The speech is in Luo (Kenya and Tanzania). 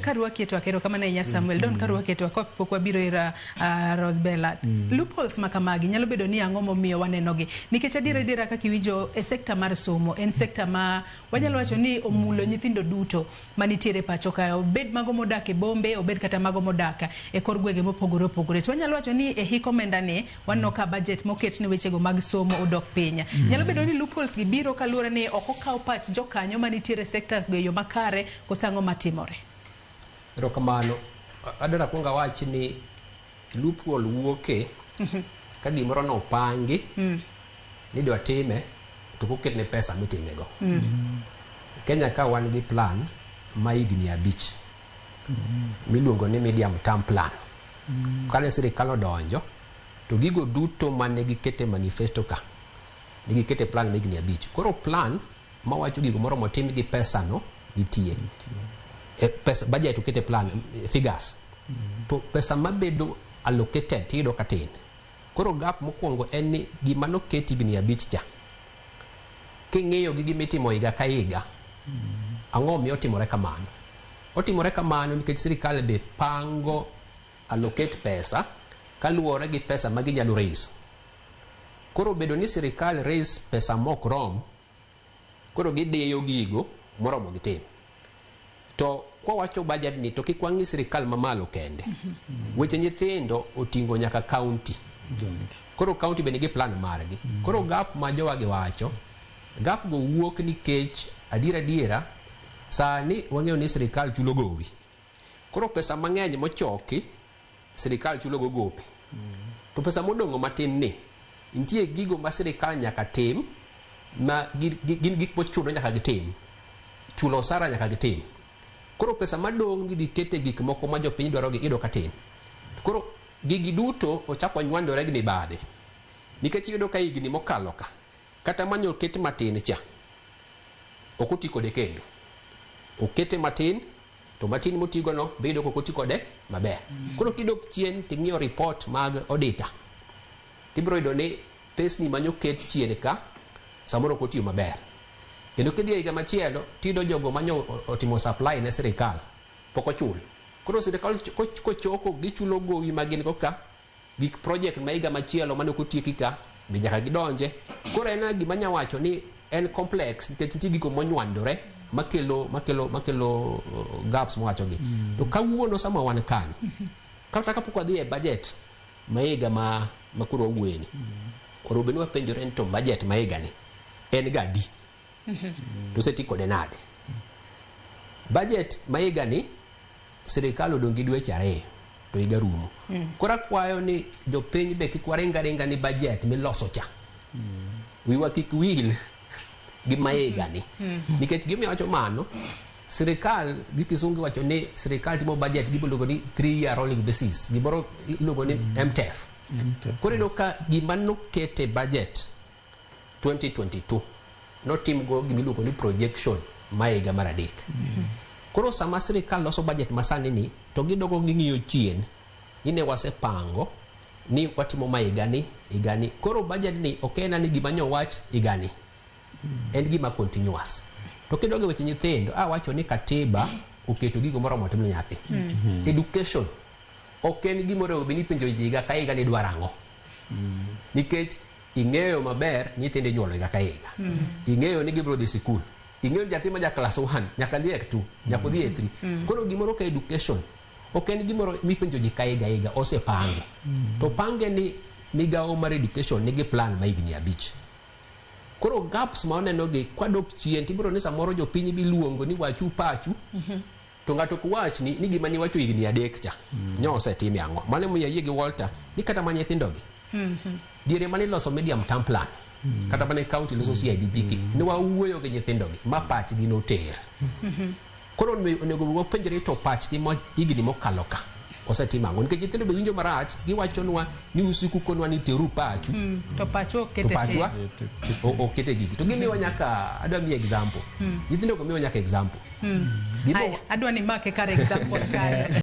karwa keto akero kama na inya Samuel don karwa keto pokwa biro ira Rosebella loopholes makamagi nyalo bedo ni ang'o momiyo wanenogi nikech adira kaka iwinjo e sekta mar somo en sekta ma wanyalo wacho ni omulo nyithindo duto manitiere pacho ka obed mago modak e bombe obed kata mago modak e kor gwenge mopogore opogore to wanyalo wacho ni e hik omenda ne wanno ka budget moket ne wechego mag somo odok piny nyalo bedo ni loopholes gi biro kaluwore ni ok okaw pach jokanyo manitiere sectors go yo makare kosango matimore. Erokamano adara kuonga wach ni loophole wuoke ka gimoro no pangi ni dwa time to koket ne pesa mitimego. Kenya ka wan gi plan ma higni 5 miluongo ni medium term plan. Kane sirikal odonjo to gigo duto mane gikete manifesto ka nigi kete plan ma higni 5. Koro plan ma wacho gigo moro motim gi pesa no nitie. Pesa budget ukete plan figures. To pesa mabedo allocated tido katin. Koro gap mokwongo en ni gima no keti higni 5 cha. King'iyo gi gimitimo higa ka higa. Ang'o miyo otimore kamano? Otimore kamano nikech sirikal be pango allocate pesa kaluwore gi pesa ma ginyalo raise. Koro bedo ni sirikal raise pesa mok rom, koro gideyo gigo moromo gitim. To kwa wacho budget ni to kik wang'i sirikal mamalo kende. Weche nyithindo otingo nyaka county. Koro county be nigi plan margi. Koro gap ma jowagi wacho, gap go wuok nikech adiera sani wang'eyo ni sirikal chulo gowi. Koro pesa mang'eny mochoki sirikal chulo go gope. To pesa modong'o matin ni nitie gigo ma sirikal nyaka tim ma gin gik mochuno nyaka gitim. Chulo osara nyaka gitim. Koro pesa madong' gidhi kete gik moko ma jopiny dwaro gi ido katin. Koro gigi duto ochako nywandore gi mibadhi. Nikech iyudo ka higni mokalo ka kata manyo ket matin cha ok oti kode kendo. Okete matin to matin motigo no bedo kok oti kode maber. Koro kidok chien ting'iyo report mag auditor tibiro yudo ni pesni manyo ket chien ka samoro ok otiyo maber. Kendo kidhi higa machielo tido jogo manyo otimo supply ne sirikal pok ochul. Koro sirikal kochoko gichulo gowi magin go ka gik project ma higa machielo mane ok otieki ka be nyaka gidonje. Koro en gima nya wacho ni en complex nikech nitie gigo monywandore makelo gaps mwacho gi. To kawuono sama wan kani kata kapok wadhi e budget ma higa ma kuro wueni. Koro beno wapenjore to budget ma higa ni en gadi. To seti kode nade. Budget ma higa ni sirikal odong gi dweche 2 to higa rumo. Koro kwayo ni jopiny be kik waringa ni budget miloso cha. Wiwa kik wil gi ma higa ni. Nikech gimi wacho mano sirikal gi kisungu wacho ni sirikal timo budget giluongo ni 3-year rolling basis. Giboro iluongo ni MTF. Koro ino ka gima no kete budget 2022 no tim go gimiluongo ni projection ma higa mar 3. Koro sama sirikal loso budget masani ni to gidogo ging'iyo chien ni ne wasepango ni watimo ma higa ni. Koro budget ni ok en ni gima nyo wach higa ni. En gima continuous. To kidogo weche nyithindo wacho ni katiba oketo gigo moromo tim nyathi. Education ok en gimoro be ni penjo higa ka higa ni dwaro ang'o. Nikech ing'eyo maber nyithindo nyuolo higa ka higa. Ing'eyo ni gibiro dhi sikul. Ing'eyo nyathi ma ja class 1 nyaka dhi e 2 nyaka dhi e 3. Koro gimoro ka education ok en gimoro mipenjo ji ka higa osepange. To pange ni migawo mar education nigi plan ma higni 5. Koro gaps ma oneno gi kwadok chien tibiro ni samoro jopiny biluongo ni wachu pachu. To ng'ato kuwach ni gima ni wacho higni 3 cha. Nyo osetime ang'o. Mane mo yie gi Walter ni kata ma nyithindo gi. Diere mane loso medium term plan. Kata mane county loso CIDP ni wawuoyo gi nyithindo gi ma pach gi noter. Koro onego wapenjre to pach gi mo higni mokalo ka osetima ang'o. Nikech nyithindo be winjo marach giwacho nwa ni usiku konwa ni teru pachu. To pacho okete okete gigi. To gimiwa nyaka adwa mi example. Nyithindo go miwa nyaka example. Adwa ni make kar example kare.